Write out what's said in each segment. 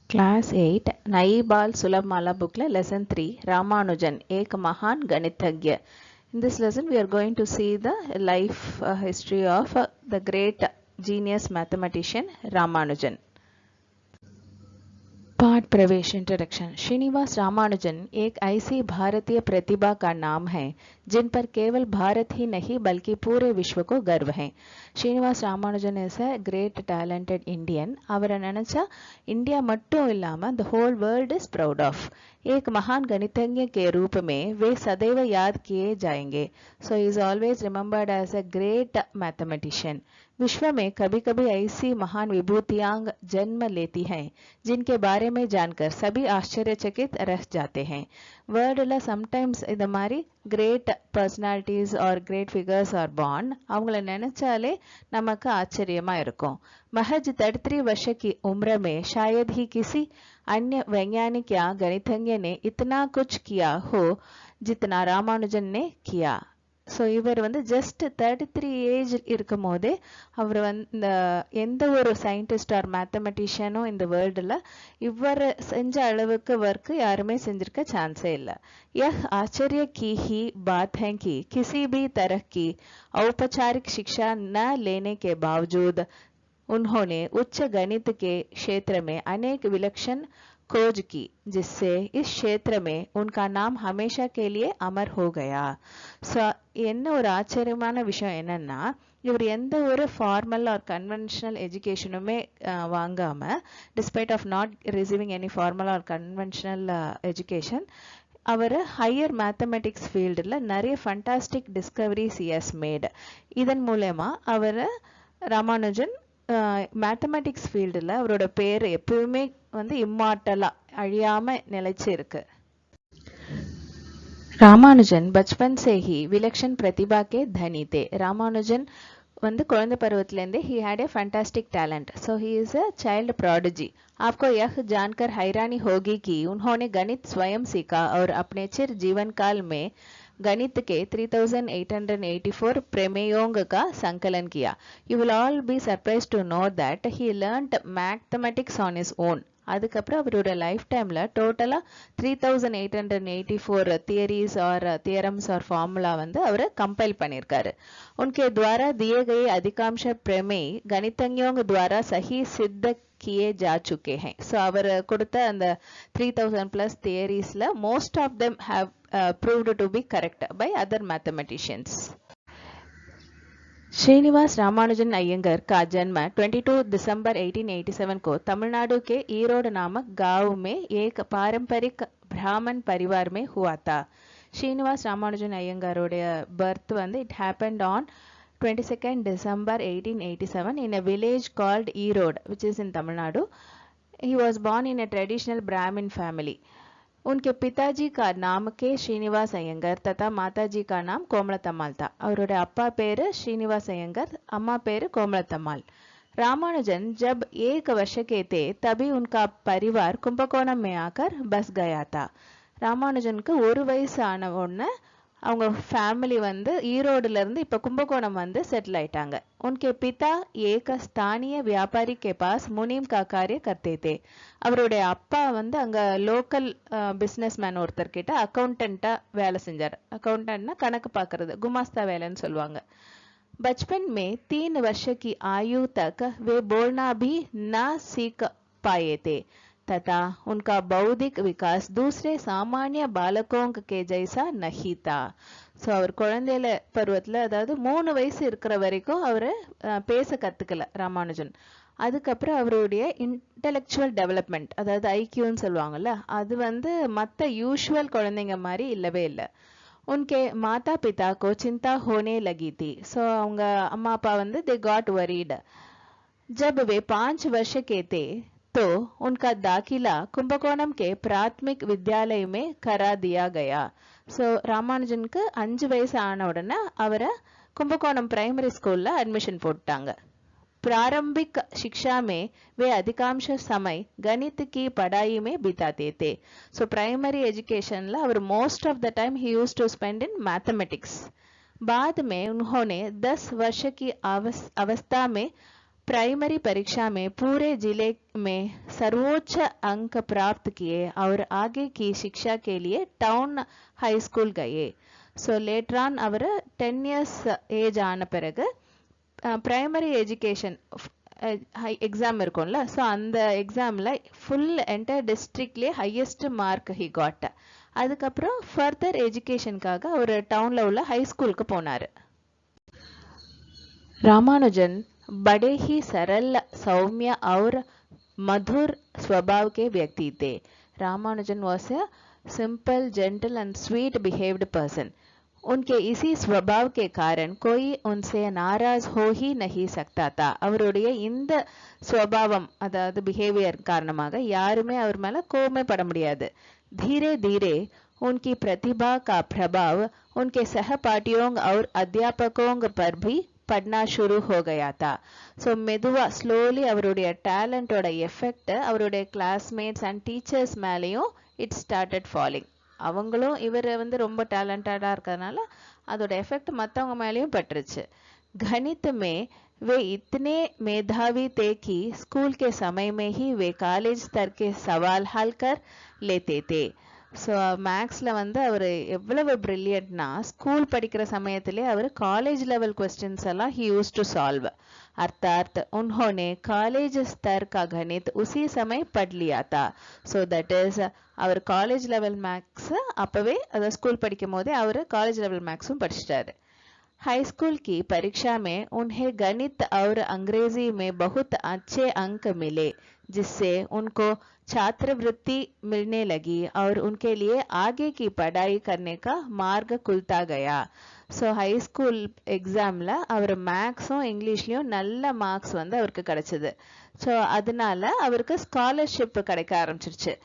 Class 8 नई बाल सुलभ माला book lesson 3 Ramanujan एक महान गणितज्ञ. In this lesson we are going to see the life history of the great genius mathematician Ramanujan. पाठ प्रवेश इंट्रोडक्शन. श्रीनिवास रामानुजन एक ऐसी भारतीय प्रतिभा का नाम है जिन पर केवल भारत ही नहीं बल्कि पूरे विश्व को गर्व है. Srinivasa Ramanujan is a great talented Indian. அவரை நினைச்சா इंडिया மட்டும் இல்லாம the whole world is proud of. एक महान गणितज्ञ के रूप में वे सदैव याद किए जाएंगे. So he is always remembered as a great mathematician. विश्व में कभी कभी ऐसी महान विभूतियां जन्म लेती हैं जिनके बारे में जानकर सभी आश्चर्यचकित रह जाते हैं. வேர்ல்டில் சம்டைம்ஸ் இந்த மாதிரி great personalities are great figures are born. அவங்கள நினைச்சாலே நமக்கு ஆச்சரியமா இருக்கும். महज 33 वर्ष की उम्र में शायद ही किसी अन्य वैज्ञानिक या गणितज्ञ ने इतना कुछ किया हो जितना रामानुजन ने किया. ஸோ இவர் வந்து ஜஸ்ட் 33 ஏஜ் இருக்கும் போதே அவர் வந்து எந்த ஒரு சயின்டிஸ்ட் ஆர் மேத்தமெட்டிஷியனும் இந்த வேர்ல்டில் இவர் செஞ்ச அளவுக்கு ஒர்க்கு யாருமே செஞ்சிருக்க சான்ஸே இல்லை. यह आश्चर्य की ही बात है कि किसी भी तरह की औपचारिक शिक्षा न लेने के बावजूद उन्होंने उच्च गणित के क्षेत्र में अनेक विलक्षण खोज की जिससे इस क्षेत्र में उनका नाम हमेशा के लिए अमर हो गया. ஸோ என்ன ஒரு ஆச்சரியமான விஷயம் என்னன்னா, இவர் எந்த ஒரு ஃபார்மல் ஆர் கன்வென்ஷனல் எஜுகேஷனுமே வாங்காம, despite of not receiving any formal or conventional education, அவர் ஹையர் மேத்தமெட்டிக்ஸ் ஃபீல்டில் நிறைய ஃபண்டாஸ்டிக் டிஸ்கவரிஸ் ஹஸ் மேட். இதன் மூலமா அவர் ராமானுஜன் மேத்தமெட்டிக்ஸ் ஃபீல்டில் அவரோட பேர் எப்பவுமே வந்து இம்மார்டலா அழியாம நிலைச்சு இருக்கு. रामानुजन बचपन से ही विलक्षण प्रतिभा के धनी थे. रामानुजन வந்து குழந்தை பருவத்திலேருந்தே he had a fantastic talent. So he is a child prodigy. आपको यह जानकर हैरानी होगी कि उन्होंने गणित स्वयं सीखा और अपने चिर जीवन काल में गणित के 3884 प्रमेयों का संकलन किया. You will all be surprised to know that he learnt mathematics on his own. அதுக்கப்புறம் அவரோட லைஃப் டைம்ல டோட்டலா 3884 theories or theorems or formula வந்து அவர் கம்பைல் பண்ணியிருக்காரு. उनके द्वारा दिए गए अधिकांश प्रमेय गणितज्ञों द्वारा सही सिद्ध किए जा चुके हैं. ஸோ அவர் கொடுத்த அந்த 3000+ தியரிஸ்ல most of them have proved to be correct by other mathematicians. Srinivasa Ramanujan Iyengar का जन्म 22 दिसंबर 1887 को तमिलनाडु के ईरोड नामक गांव में एक पारंपरिक ब्राह्मण परिवार में हुआ था. श्रीनिवास रामानुजन अयंगारोட birth வந்து it happened on 22nd December 1887 in a village called Erode, which is in Tamil Nadu. He was born in a traditional Brahmin family. उनके पिताजी का नाम के श्रीनिवास अयंगर तथा माताजी का नाम कोमलतम्माल था. அவரோட அப்பா பேரு श्रीनिवास अयंगर, अम्मा பேரு कोमलतम्माल. रामानुजन जब 1 वर्ष के थे तभी उनका परिवार कुंभकोणम में आकर बस गया था. ராமானுஜனுக்கு 1 வயசு ஆன உடனே அவங்க ஃபேமிலி வந்து ஈரோடுல இருந்து இப்ப கும்பகோணம் வந்து செட்டில் ஆயிட்டாங்க. उनके पिता एक स्थानीय व्यापारी के पास मुनीम का कार्य करते थे. அவருடைய அப்பா வந்து அங்க லோக்கல் பிசினஸ் மேன் ஒருத்தர் கிட்ட அக்கௌண்டன்ட்டா வேலை செஞ்சார். அக்கௌண்டன்ட்னா கணக்கு பார்க்கறது, குமாஸ்தா வேலைன்னு சொல்லுவாங்க. बचपन में 3 वर्ष की आयु तक वे बोलना भी न सीख पाए थे तथा उनका बौद्धिक विकास दूसरे सामान्य बालकों के जैसा नहीं था. ஸோ அவர் குழந்தையில பருவத்தில், அதாவது 3 வயசு இருக்கிற வரைக்கும் அவர் பேச கற்றுக்கல ராமானுஜன். அதுக்கப்புறம் அவருடைய இன்டெலெக்சுவல் டெவலப்மெண்ட், அதாவது ஐக்கியூன்னு சொல்லுவாங்கல்ல, அது வந்து மற்ற யூஷுவல் குழந்தைங்க மாதிரி இல்லவே இல்லை. उनके माता पिता को चिंता होने लगी थी. ஸோ அவங்க அம்மா அப்பா வந்து they got worried. जब वे 5 वर्ष के थे तो उनका दाखिला कुंभकोणम के प्राथमिक विद्यालय में करा दिया गया. ஸோ ராமானுஜனுக்கு 5 வயசு ஆன உடனே அவரை கும்பகோணம் பிரைமரி ஸ்கூல்ல அட்மிஷன் போட்டாங்க. प्रारंभिक शिक्षा में वे अधिकांश समय गणित की पढ़ाई में बिताते थे. सो प्राइमरी एजुकेशन ला और most of the time he used to spend in mathematics. बाद में उन्होंने 10 वर्ष की अवस्था में प्राइमरी परीक्षा में पूरे जिले में सर्वोच्च अंक प्राप्त किए और आगे की शिक्षा के लिए टाउन हाई स्कूल गए. So later on அவர் 10 years ஏஜ் ஆன பிறகு பிரைமரி எஜுகேஷன் எக்ஸாம் இருக்கும்ல, ஸோ அந்த எக்ஸாமில் ஃபுல் என்டையர் டிஸ்ட்ரிக்ட்லேயே ஹையஸ்ட் மார்க் ஹி காட். அதுக்கப்புறம் ஃபர்தர் எஜுகேஷனுக்காக அவர் டவுனில் உள்ள ஹை ஸ்கூலுக்கு போனார். रामानुजन बड़े ही सरल, सौम्य और मधुर स्वभाव के व्यक्ति थे. Ramanujan was a simple, gentle and sweet behaved person. उनके इसी स्वभाव के कारण कोई उनसे नाराज हो ही नहीं सकता था. அவருடைய இந்த ஸ்வபாவம், அதாவது பிஹேவியர் காரணமாக யாருமே அவர் மேல கோவமே பட முடியாது. धीरे धीरे उनकी प्रतिभा का प्रभाव उनके सहपाठियों और अध्यापकों पर भी पढ़ना शुरू हो गया था. ஸோ மெதுவாக ஸ்லோலி அவருடைய டேலண்டோட எஃபெக்ட் அவருடைய கிளாஸ்மேட்ஸ் அண்ட் டீச்சர்ஸ் மேலேயும் இட் ஸ்டார்டட் ஃபாலிங். அவங்களும் இவர் வந்து ரொம்ப டேலண்டடாக இருக்கிறதுனால அதோட எஃபெக்ட் மற்றவங்க மேலேயும் பட்டுருச்சு. गणित में वे इतने मेधावी थे कि स्कूल के समय में ही वे कॉलेज स्तर के सवाल हल कर लेते थे. ஸோ மேக்ஸில் வந்து அவர் எவ்வளவு ப்ரில்லியன்ட்னா ஸ்கூல் படிக்கிற சமயத்திலே அவர் காலேஜ் லெவல் क्वेश्चंस எல்லாம் ही यूज्ड टू सॉल्व. अर्थात उन्होंने कॉलेज स्तर का गणित उसी समय पढ़ लिया था. ஸோ தட் இஸ் அவர் காலேஜ் லெவல் மேக்ஸ் அப்போவே அதாவது ஸ்கூல் படிக்கும் போதே அவர் காலேஜ் லெவல் மேக்ஸும் படிச்சிட்டாரு. हाई स्कूल की परीक्षा में उन्हें गणित और अंग्रेजी में बहुत अच्छे अंक मिले, जिससे उनको छात्रवृत्ति मिलने लगी और उनके लिए आगे की पढ़ाई करने का मार्ग खुलता गया. ஸோ ஹை ஸ்கூல் எக்ஸாமில் அவர் மேக்ஸும் இங்கிலீஷ்லேயும் நல்ல மார்க்ஸ் வந்து அவருக்கு கிடைச்சிது. ஸோ அதனால அவருக்கு ஸ்காலர்ஷிப் கிடைக்க ஆரம்பிச்சிருச்சு.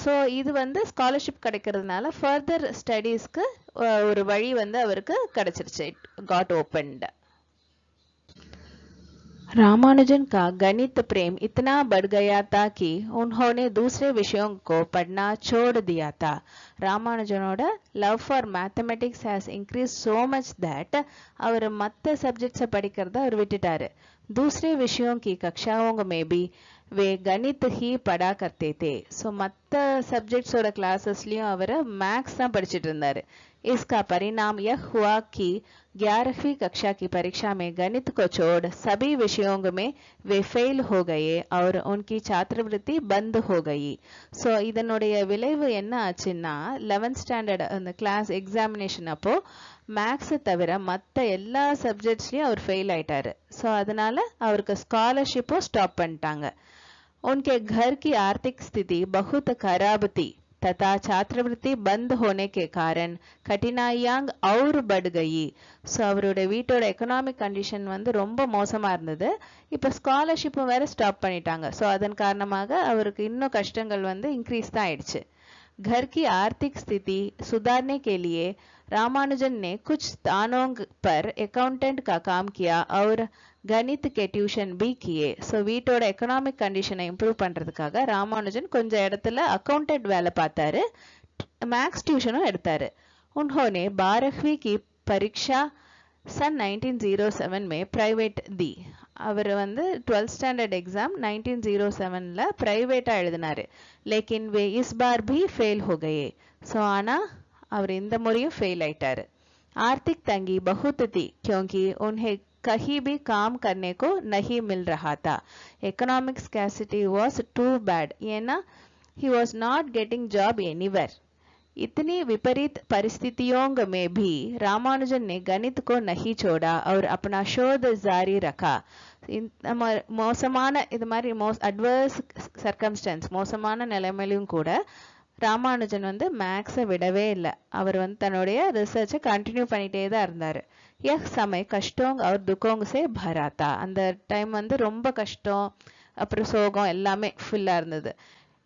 ஸோ இது வந்து ஸ்காலர்ஷிப் கிடைக்கிறதுனால ஃபர்தர் ஸ்டடீஸ்க்கு ஒரு வழி வந்து அவருக்கு கிடைச்சிருச்சு. It got ஓப்பன்ड. रामानुजन का गणित प्रेम इतना बढ़ गया था कि उन्होंने दूसरे विषयों को पढ़ना छोड़ दिया था. ராமானுஜனோட love for mathematics has increase so much that அவர் மற்ற சப்ஜெக்ட்ஸை படிக்கிறத அவர் விட்டுட்டாரு. दूसरे विषयों की कक्षाओं में भी वे गणित ही पढ़ा करते थे. ஸோ மற்ற சப்ஜெக்ட்ஸோட கிளாஸஸ்லையும் அவர் மேக்ஸ் தான் படிச்சுட்டு இருந்தார். इसका परिणाम यह हुआ कि 11वीं कक्षा की परीक्षा में गणित को छोड़ सभी विषयों में वे फेल हो गए और उनकी छात्रवृत्ति बंद हो गई. ஸோ இதனுடைய விளைவு என்ன ஆச்சுன்னா 11th ஸ்டாண்டர்ட் அந்த கிளாஸ் எக்ஸாமினேஷன் அப்போ மேக்ஸை தவிர மற்ற எல்லா சப்ஜெக்ட்ஸ்லையும் அவர் ஃபெயில் ஆயிட்டாரு. ஸோ அதனால அவருக்கு ஸ்காலர்ஷிப்பும் ஸ்டாப் பண்ணிட்டாங்க. उनके घर की आर्थिक स्थिति बहुत खराब थी तथा छात्रवृत्ति बंद होने के कारण कठिनाइयां और बढ़ गई. ஸோ அவரோட வீட்டோட எக்கனாமிக் கண்டிஷன் வந்து ரொம்ப மோசமாக இருந்தது. இப்போ ஸ்காலர்ஷிப்பும் வேற ஸ்டாப் பண்ணிட்டாங்க. ஸோ அதன் காரணமாக அவருக்கு இன்னும் கஷ்டங்கள் வந்து இன்க்ரீஸ் தான் ஆயிடுச்சு. घर की आर्थिक स्थिति सुधारने के लिए रामानुजन ने कुछ स्थानों पर अकाउंटेंट का काम किया और गणित के ट्यूशन भी किए. ஸோ வீட்டோட எக்கனாமிக் கண்டிஷனை இம்ப்ரூவ் பண்ணுறதுக்காக ராமானுஜன் கொஞ்சம் இடத்துல அக்கௌண்டன்ட் வேலை பார்த்தாரு, मैथ्स ट्यूशनों எடுத்தாரு. उन्होंने 12वीं की परीक्षा सन 1907 में प्राइवेट दी. அவர் வந்து 12th स्टैंडर्ड एग्जाम 1907ல பிரைவேட்டா எழுதினாரு. लेकिन वे इस बार भी फेल हो गए. ஸோ ஆனா அவர் இந்த முறையும் ஃபெயில் ஆயிட்டாரு. आर्थिक तंगी बहुत थी क्योंकि उन्हें कहीं भी काम करने को नहीं मिल रहा था. economic scarcity was too bad. ஏன்னா he was not getting job anywhere. इतनी विपरीत परिस्थितियों में भी रामानुजन ने गणित को नहीं छोड़ा और अपना शोध जारी रखा. மோசமான இது மாதிரி அட்வர்ஸ் சர்க்கம்ஸ்டன்ஸ் மோசமான நிலைமையிலும் கூட ராமானுஜன் வந்து மேக்ஸை விடவே இல்லை. அவர் வந்து தன்னுடைய ரிசர்ச்சை கண்டினியூ பண்ணிட்டே தான் இருந்தார். यह समय कष्टों और दुखों से भरा था. அந்த டைம் வந்து ரொம்ப கஷ்டம் அப்புறம் சோகம் எல்லாமே ஃபுல்லா இருந்தது.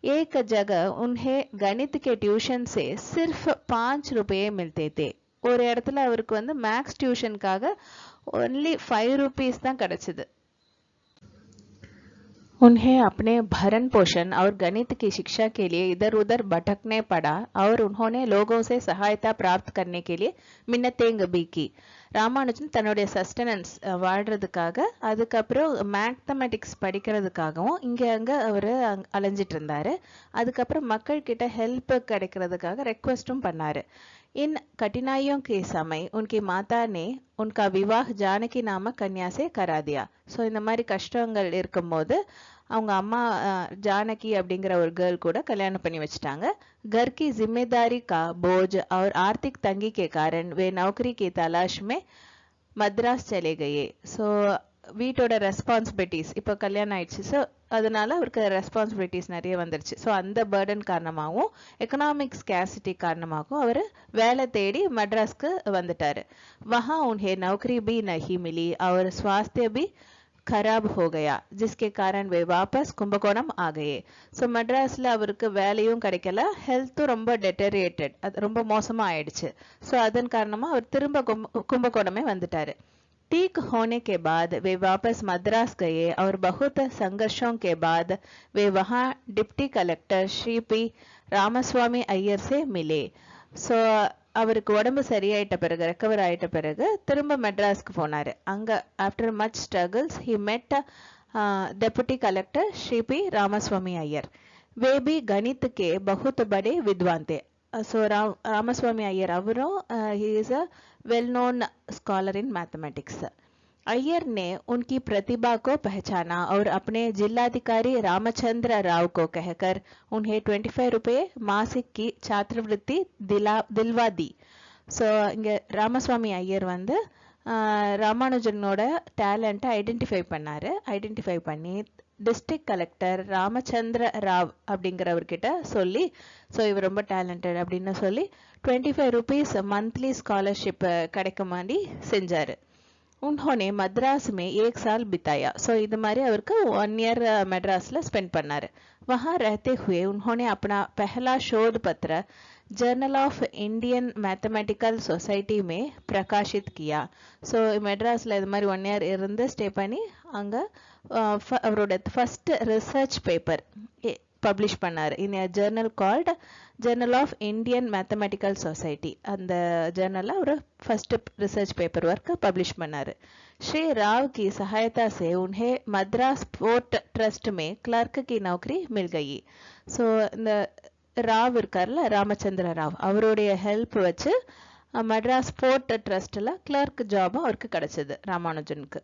एक जगह उन्हें गणित के ट्यूशन से सिर्फ 5 रुपये मिलते थे. ஒரு இடத்துல அவருக்கு வந்து மேக்ஸ் டியூஷனுக்காக only 5 rupees தான் கிடைச்சது. उन्हें अपने भरण पोषण और गणित की शिक्षा के लिए इधर उधर भटकने पड़ा और उन्होंने लोगों से सहायता प्राप्त करने के लिए मिन्नतें भी की. ராமானுஜன் தன்னுடைய சஸ்டனன்ஸ் வாழ்றதுக்காக அதுக்கப்புறம் மேத்தமெட்டிக்ஸ் படிக்கிறதுக்காகவும் இங்கே அங்கே அவர் அலைஞ்சிட்டு இருந்தார். அதுக்கப்புறம் மக்கள் கிட்ட ஹெல்ப் கிடைக்கிறதுக்காக ரெக்வெஸ்ட்டும் பண்ணார். इन कठिनाइयों के समय उनकी माता ने उनका विवाह जानकी नामक कन्या से करा दिया. ஸோ இந்த மாதிரி கஷ்டங்கள் இருக்கும்போது அவங்க அம்மா ஜானகி அப்படிங்கிற ஒரு கேர்ள் கூட கல்யாணம் பண்ணி வச்சுட்டாங்க. घर की जिम्मेदारी का बोझ और आर्थिक तंगी के कारण वे नौकरी की तलाश में मद्रास चले गए. ஸோ வீட்டோட ரெஸ்பான்சிபிலிட்டிஸ் இப்போ கல்யாணம் ஆயிடுச்சு. ஸோ அதனால அவருக்கு ரெஸ்பான்சிபிலிட்டிஸ் நிறைய வந்துருச்சு. ஸோ அந்த பேர்டன் காரணமாகவும் எக்கனாமிக் ஸ்கேசிட்டி காரணமாகவும் அவர் வேலை தேடி மட்ராஸ்க்கு வந்துட்டார். वहाँ उन्हें नौकरी भी नहीं मिली और स्वास्थ्य भी खराब हो गया, जिसके कारण वे वापस कुंभकोणम आ गए. ஸோ மட்ராஸில் அவருக்கு வேலையும் கிடைக்கல, ஹெல்த்தும் ரொம்ப டெட்டரியேட்டட், அது ரொம்ப மோசமாக ஆயிடுச்சு. ஸோ அதன் காரணமாக அவர் திரும்ப கும்பகோணமே வந்துட்டார். ठीक होने के बाद वे वापस मद्रास गए और बहुत संघर्षों के बाद वे वहां deputy collector Shri P Ramaswamy Iyer से मिले. ஸோ அவருக்கு உடம்பு சரியாயிட்ட பிறகு, ரெக்கவர் ஆயிட்ட பிறகு திரும்ப மெட்ராஸ்க்கு போனார். அங்கே after much struggles he met deputy collector Shri P Ramaswamy Iyer. वे भी गणित के बहुत बड़े विद्वान थे. So रामस्वामी अय्यर அவரும் he is a well known scholar in mathematics. Iyer ने उनकी प्रतिभा को पहचाना और अपने जिलाधिकारी रामचंद्र राव को कहकर उन्हें 25 रुपये मासिक की छात्रवृत्ति दिलवा दी. ஸோ இங்கே ராமஸ்வாமி ஐயர் வந்து ராமானுஜனோட டேலண்ட்டை ஐடென்டிஃபை பண்ணி டிஸ்ட்ரிக்ட் கலெக்டர் ராமச்சந்திர ராவ் அப்படிங்கிறவர்கிட்ட சொல்லி, ஸோ இவர் ரொம்ப டேலண்டட் அப்படின்னு சொல்லி 25 रुपीस மந்த்லி ஸ்காலர்ஷிப் கிடைக்குமாண்டி செஞ்சார். उन्होंने मद्रास में 1 साल बिताया. ஸோ இது மாதிரி அவருக்கு 1 year மெட்ராஸில் ஸ்பெண்ட் பண்ணார். वहाँ रहते हुए उन्होंने अपना पहला शोध पत्र journal of Indian mathematical society में प्रकाशित किया. ஸோ மெட்ராஸில் இது மாதிரி 1 year இருந்து ஸ்டே பண்ணி அங்கே அவரோட ஃபர்ஸ்ட் ரிசர்ச் பேப்பர் பப்ளிஷ் பண்ணார். இன் a journal called Journal of Indian Mathematical Society. அந்த ஜர்னலில் ஒரு first research paper work publish பண்ணார். श्री राव की सहायता से उन्हें मद्रास पोर्ट ट्रस्ट में क्लर्क की नौकरी मिल गई. ஸோ இந்த ராவ் இருக்கார்ல, ராமச்சந்திர ராவ், அவருடைய ஹெல்ப் வச்சு மட்ராஸ் போர்ட் ட்ரஸ்ட்டில் கிளர்க் ஜாபும் அவருக்கு கிடைச்சது ராமானுஜனுக்கு.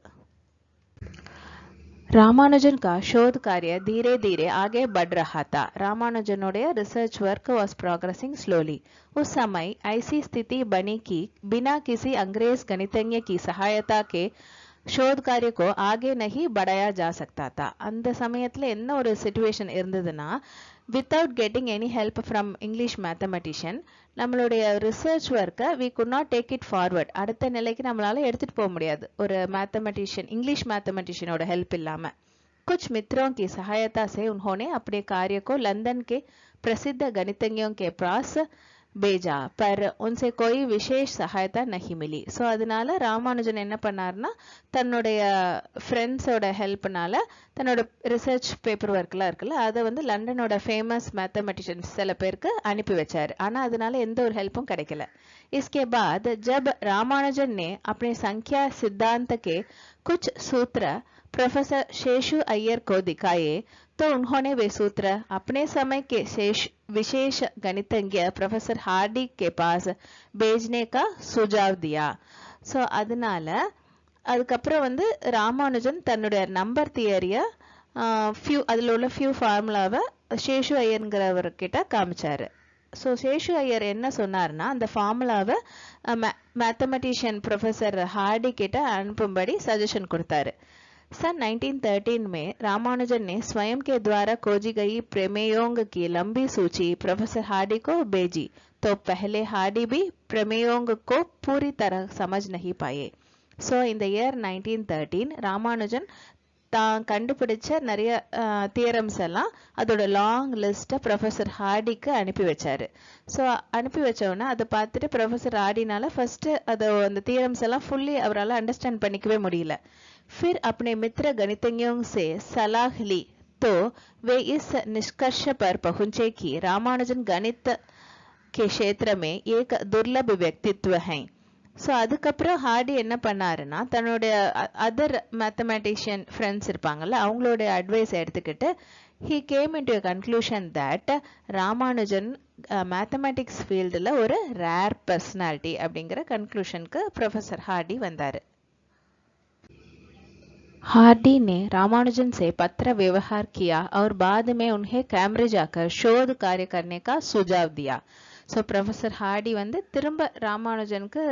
रामानुजन का शोध कार्य धीरे धीरे आगे बढ़ रहा था. रामानुजनोடைய research work was progressing slowly. उस समय ऐसी स्थिति बनी कि बिना किसी अंग्रेज गणितज्ञ की सहायता के शोध कार्य को आगे नहीं बढ़ाया जा सकता था. அந்த சமயத்துல என்ன ஒரு சிச்சுவேஷன் இருந்ததுன்னா, without getting any help from English mathematician, நம்மளுடைய ரிசர்ச் ஒர்க்கை we could not take it forward. அடுத்த நிலைக்கு நம்மளால எடுத்துட்டு போக முடியாது ஒரு मैथमेटिशियन, इंग्लिश मैथमेटिशियनோட हेल्प इल्लामल. कुछ मित्रों की सहायता से उन्होंने अपने कार्य को लंदन के प्रसिद्ध गणितज्ञों के पास भेजा, पर उनसे कोई विशेष सहायता नहीं मिली. ஸோ அதனால ராமானுஜன் என்ன பண்ணார்னா, தன்னுடைய ஃப்ரெண்ட்ஸோட ஹெல்ப்னால தன்னோட ரிசர்ச் பேப்பர் ஒர்க்லாம் இருக்குல்ல, அதை வந்து லண்டனோட ஃபேமஸ் मैथमेटिशियन्स சில பேருக்கு அனுப்பி வச்சார். ஆனால் அதனால எந்த ஒரு ஹெல்ப்பும் கிடைக்கல. इसके बाद जब रामानुजन ने अपने संख्या सिद्धांत के कुछ सूत्र प्रोफेसर शेषु अय्यर को दिखाए, तो उन्होंने वे सूत्र अपने समय के विशेष गणितज्ञ प्रोफेसर हार्डी के पास भेजने का सुझाव दिया. ஸோ அதனால அதுக்கப்புறம் வந்து ராமானுஜன் தன்னுடைய நம்பர் தியரியை அதில் உள்ள ஃபியூ ஃபார்முலாவை சேஷு ஐயருங்கிறவர்கிட்ட காமிச்சாரு. ஸோ சேஷு ஐயர் என்ன சொன்னார்னா, அந்த ஃபார்முலாவை मैथमेटिशियन प्रोफेसर हार्डी கிட்ட அனுப்பும்படி சஜஷன் கொடுத்தாரு. सन 1913 में रामानुजन ने स्वयं के द्वारा खोजी गई प्रमेयों की लंबी सूची प्रोफेसर हार्डी को भेजी, तो पहले हार्डी भी प्रमेयों को पूरी तरह समझ नहीं पाए. ஸோ இந்த இயர் 1913 ராமானுஜன் தான் கண்டுபிடிச்ச நிறைய தியரம்ஸ் எல்லாம் அதோட லாங் லிஸ்ட்டை ப்ரொஃபஸர் ஹார்டிக்கு அனுப்பி வச்சாரு. ஸோ அனுப்பி வச்சோன்னா அதை பார்த்துட்டு ப்ரொஃபஸர் ஹார்டினால ஃபர்ஸ்ட் அந்த தியரம்ஸ் எல்லாம் ஃபுல்லி அவரால் அண்டர்ஸ்டாண்ட் பண்ணிக்கவே முடியல. फिर अपने मित्र गणितज्ञों से सलाह ली, तो वे इस निष्कर्ष पर पहुंचे कि रामानुजन गणित के क्षेत्र में एक दुर्लभ व्यक्तित्व हैं. ஸோ அதுக்கப்புறம் ஹார்டி என்ன பண்ணாருன்னா தன்னுடைய அதர் மேத்தமேட்டிஷியன் ஃப்ரெண்ட்ஸ் இருப்பாங்கல்ல அவங்களோட அட்வைஸ் எடுத்துக்கிட்டு he came into a conclusion that Ramanujan mathematics ஃபீல்டில் ஒரு ரேர் பர்சனாலிட்டி அப்படிங்கிற கன்க்ளூஷனுக்கு ப்ரொஃபஸர் ஹார்டி வந்தார். हार्डी ने रामानुजन से पत्र व्यवहार किया और बाद में उन्हें कैम्ब्रिज आकर शोध कार्य करने का सुझाव दिया. ஸோ ப்ரொஃபஸர் ஹார்டி வந்து திரும்ப ராமானுஜனுக்கு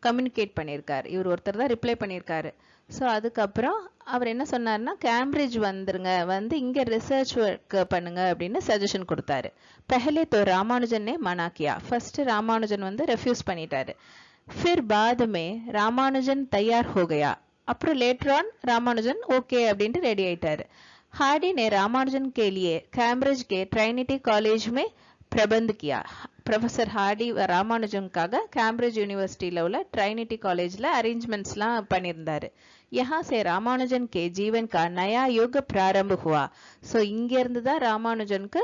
கம்யூனிகேட் பண்ணியிருக்காரு. இவர் ஒருத்தர் தான் ரிப்ளை பண்ணியிருக்காரு. ஸோ அதுக்கப்புறம் அவர் என்ன சொன்னார்னா கேம்பிரிட்ஜ் வந்துருங்க, வந்து இங்கே ரிசர்ச் ஒர்க் பண்ணுங்க அப்படின்னு சஜஷன் கொடுத்தாரு. பஹலே தோ ராமானுஜன் நே மனா கியா, ஃபர்ஸ்ட் ராமானுஜன் வந்து ரெஃப்யூஸ் பண்ணிட்டாரு. फिर बाद में ராமானுஜன் தயார் हो गया, அப்புறம் லேட்டர் ஆன் ராமானுஜன் ஓகே அப்படின்ட்டு ரெடி ஆயிட்டாரு. हार्डी ने रामानुजन के लिए कैम्ब्रिज के ट्रिनिटी कॉलेज में प्रबंध किया. ப்ரொஃபஸர் ஹார்டி ராமானுஜனுக்காக கேம்பிரிட்ஜ் யூனிவர்சிட்டியில் உள்ள ட்ரைனிட்டி காலேஜில் அரேஞ்ச்மெண்ட்ஸ்லாம் பண்ணியிருந்தாரு. यहाँ से रामानुजन के जीवन का नया युग प्रारंभ हुआ. ஸோ இங்கேருந்து தான் ராமானுஜனுக்கு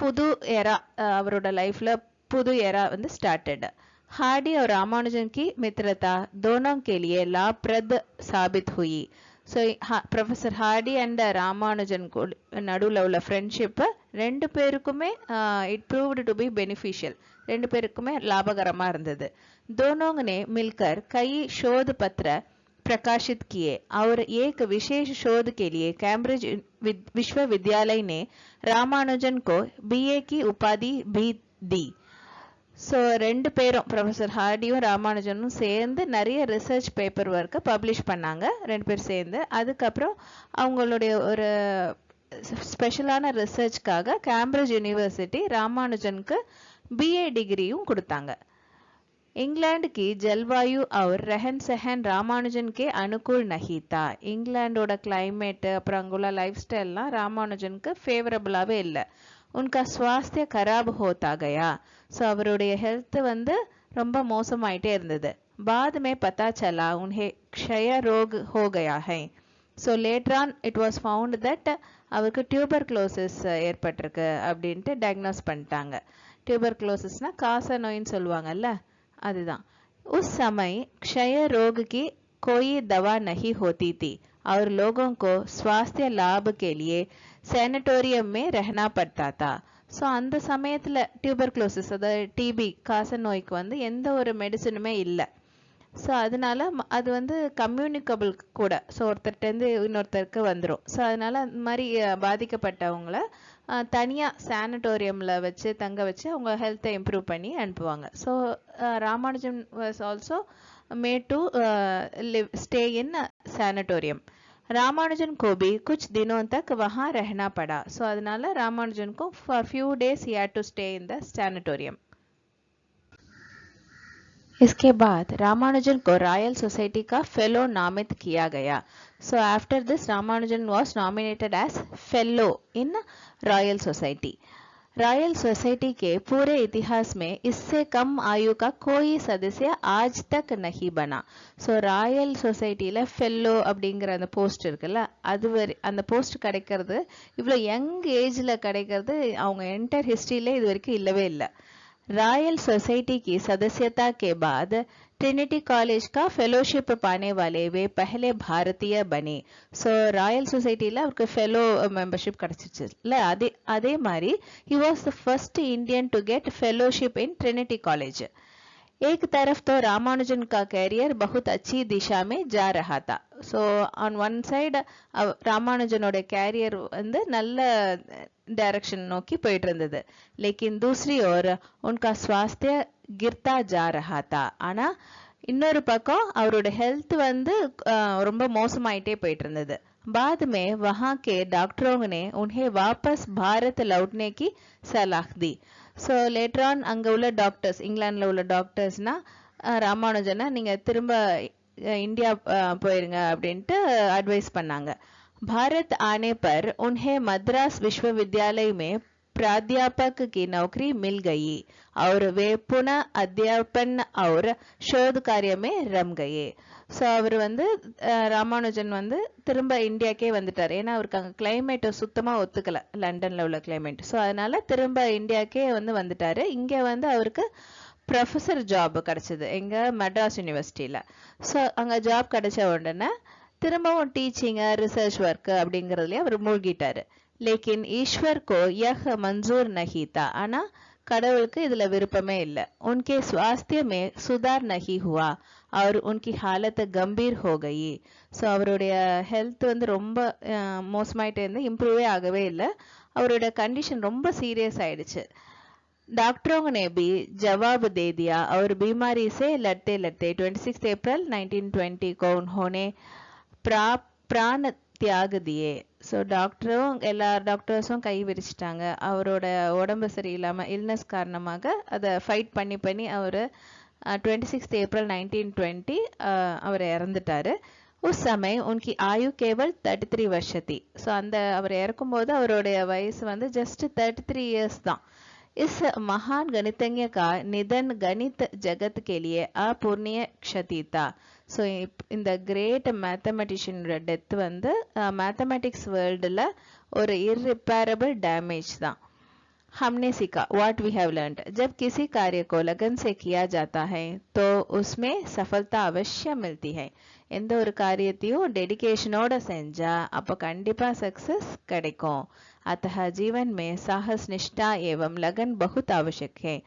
புது எரா, அவரோட லைஃப்பில் புது எரா வந்து ஸ்டார்டட். हार्डी और रामानुजन की मित्रता दोनों के लिए लाभप्रद साबित हुई. So professor Hardy and Ramanujan நடுவில் உள்ள ஃப்ரெண்ட்ஷிப்பை ரெண்டு பேருக்குமே it proved to be beneficial, ரெண்டு பேருக்குமே லாபகரமாக இருந்தது. दोनों ने मिलकर कई शोध पत्र प्रकाशित किए और एक विशेष शोध के लिए कैम्ब्रिज विश्वविद्यालय ने रामानुजन को BA की उपाधि भी दी. ஸோ ரெண்டு பேரும் ப்ரொஃபஸர் ஹார்டியும் ராமானுஜனும் சேர்ந்து நிறைய ரிசர்ச் பேப்பர் ஒர்க்கை பப்ளிஷ் பண்ணாங்க, ரெண்டு பேர் சேர்ந்து. அதுக்கப்புறம் அவங்களுடைய ஒரு ஸ்பெஷலான ரிசர்ச்காக கேம்பிரிட்ஜ் யூனிவர்சிட்டி ராமானுஜனுக்கு BA டிகிரியும் கொடுத்தாங்க. इंग्लैंड की जलवायु और रहन सहन रामानुजन के अनुकूल नहीं था. इंग्लैंडோட கிளைமேட் அப்புறம் அங்குள்ள லைஃப் ஸ்டைல்லாம் ராமானுஜனுக்கு ஃபேவரபிளாகவே இல்லை. उनका स्वास्थ्य खराब होता गया. ஸோ அவருடைய ஹெல்த் வந்து ரொம்ப மோசமாயிட்டே இருந்தது. बाद में पता चला उन्हें क्षय रोग हो गया है. So later on it was found that அவருக்கு டியூபர்குலோசிஸ் ஏற்பட்டிருக்கு அப்படின்ட்டு டயக்னோஸ் பண்ணிட்டாங்க. டியூபர்குலோசிஸ்னா காச நோயின்னு சொல்லுவாங்கல்ல, அதுதான். उस समय क्षय रोग की कोई दवा नहीं होती थी और लोगों को स्वास्थ्य लाभ के लिए सैनिटोरियम में रहना पड़ता था. ஸோ அந்த சமயத்தில் டியூபர்குலோசிஸ், அதாவது டிபி காச நோய்க்கு வந்து எந்த ஒரு மெடிசனுமே இல்லை. ஸோ அதனால அது வந்து கம்யூனிகபிள் கூட, ஸோ ஒருத்தர்கிட்டருந்து இன்னொருத்தருக்கு வந்துடும். ஸோ அதனால அந்த மாதிரி பாதிக்கப்பட்டவங்கள தனியாக சானிட்டோரியமில் வச்சு தங்க வச்சு அவங்க ஹெல்த்தை இம்ப்ரூவ் பண்ணி அனுப்புவாங்க. So Ramanujan was also made to stay in sanatorium. Ramanujan को भी कुछ दिनों तक वहाँ रहना पड़ा. सो அதனால ராமானுஜன் को for few days he had to stay in the sanatorium. इसके बाद रामानुजन को रॉयल सोसाइटी का फेलो नामित किया गया. So after this Ramanujan was nominated as fellow in royal society. Royal society के पूरे इतिहास में इससे कम आयु का कोई सदस्य आज तक नहीं बना. ஸோ ராயல் சொசைட்டியில் ஃபெல்லோ அப்படிங்கிற அந்த போஸ்ட் இருக்குல்ல, அது அந்த போஸ்ட் கிடைக்கிறது, இவ்வளோ யங் ஏஜில் கிடைக்கிறது அவங்க என்டையர் ஹிஸ்ட்ரியிலே இது வரைக்கும் இல்லவே இல்லை. रॉयल सोसाइटी की सदस्यता के बाद ट्रिनिटी कॉलेज का फेलोशिप पाने वाले वे पहले भारतीय बने. ஸோ ராயல் சொசைட்டியில் அவருக்கு ஃபெலோ மெம்பர்ஷிப் கிடச்சிச்சு இல்லை, அதே மாதிரி he was the first Indian to get fellowship in Trinity College. एक तरफ तो रामानुजन का कैरियर बहुत अच्छी दिशा में जा रहा था. ஸோ ஆன் ஒன் சைடு ராமானுஜனோட கேரியர் வந்து நல்ல டைரக்ஷன் நோக்கி போயிட்டு இருந்தது. லேக்கின் दूसरी ओर उनका स्वास्थ्य गिरता जा रहा था. ஆனா இன்னொரு பக்கம் அவரோட ஹெல்த் வந்து ரொம்ப மோசமாயிட்டே போயிட்டு இருந்தது. बाद में वहाँ के डॉक्टरों ने उन्हें वापस भारत लौटने की सलाह दी. ஸோ லேட்டர் ஆன் அங்கே உள்ள டாக்டர்ஸ், இங்கிலாண்டில் உள்ள டாக்டர்ஸ்னா ராமானுஜனை நீங்கள் திரும்ப இந்தியா போயிருங்க அப்படின்ட்டு அட்வைஸ் பண்ணாங்க. भारत आने पर उन्हें मद्रास विश्वविद्यालय में प्राध्यापक की नौकरी मिल गई और वे पुनः अध्यापन और शोध कार्य में रम गए. ஸோ அவர் வந்து ராமானுஜன் வந்து திரும்ப இந்தியாக்கே வந்துட்டார். ஏன்னா அவருக்கு அங்கே கிளைமேட்டை சுத்தமாக ஒத்துக்கலை, லண்டனில் உள்ள கிளைமேட். ஸோ அதனால திரும்ப இந்தியாக்கே வந்துட்டார். இங்கே வந்து அவருக்கு ப்ரொஃபஸர் ஜாப் கிடச்சிது எங்கள் மெட்ராஸ் யூனிவர்சிட்டியில். ஸோ அங்கே ஜாப் கிடைச்ச உடனே திரும்பவும் டீச்சிங்கு ரிசர்ச் ஒர்க்கு அப்படிங்கிறதுலேயே அவர் மூழ்கிட்டார். லேக்கின் ஈஸ்வர் கோ யஹ் மன்சூர் நஹி தா, ஆனால் கடவுளுக்கு இதில் விருப்பமே இல்லை. உன்கே ஸ்வாஸ்திய மே சுதார் நஹி ஹுவா और उनकी हालत गंभीर हो गई. ஸோ அவருடைய ஹெல்த் வந்து ரொம்ப மோசமாயிட்டே இருந்து இம்ப்ரூவே ஆகவே இல்லை. அவரோட கண்டிஷன் ரொம்ப சீரியஸ் ஆயிடுச்சு. डॉक्टरों ने भी जवाब दे दिया और बीमारी से लड़ते लड़ते 26 अप्रैल 1920 को उन्होंने प्राण त्याग दिए. ஸோ எல்லா டாக்டர்ஸும் கை விரிச்சிட்டாங்க. அவரோட உடம்பு சரியில்லாமல் இல்னஸ் காரணமாக அதை ஃபைட் பண்ணி அவர் 26 अप्रैल 1920 அவர் இறந்துட்டாரு. उस समय उनकी आयु केवल 33 वर्ष थी. ஸோ அந்த அவர் இறக்கும்போது அவருடைய வயசு வந்து ஜஸ்ட் 33 இயர்ஸ் தான். इस महान गणितज्ञ का निधन गणित जगत के लिए अपूर्णीय क्षति था. ஸோ இந்த கிரேட் மேத்தமெட்டிஷியனோட டெத் வந்து மேத்தமெட்டிக்ஸ் வேர்ல்டில் ஒரு इररिपेयरेबल डैमेज தான். हमने सीखा व्हाट वी हैव लर्नड, जब किसी कार्य को लगन से किया जाता है तो उसमें सफलता अवश्य मिलती है. எந்த ஒரு காரியத்தையும் டெடிகேஷனோட செஞ்சா அப்போ கண்டிப்பா சக்சஸ் கிடைக்கும். अतः जीवन में साहस निष्ठा एवं लगन बहुत आवश्यक है.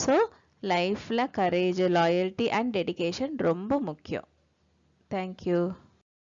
ஸோ லைஃப்ல கரேஜ் லாயல்ட்டி அண்ட் டெடிகேஷன் ரொம்ப முக்கியம். தேங்க்யூ.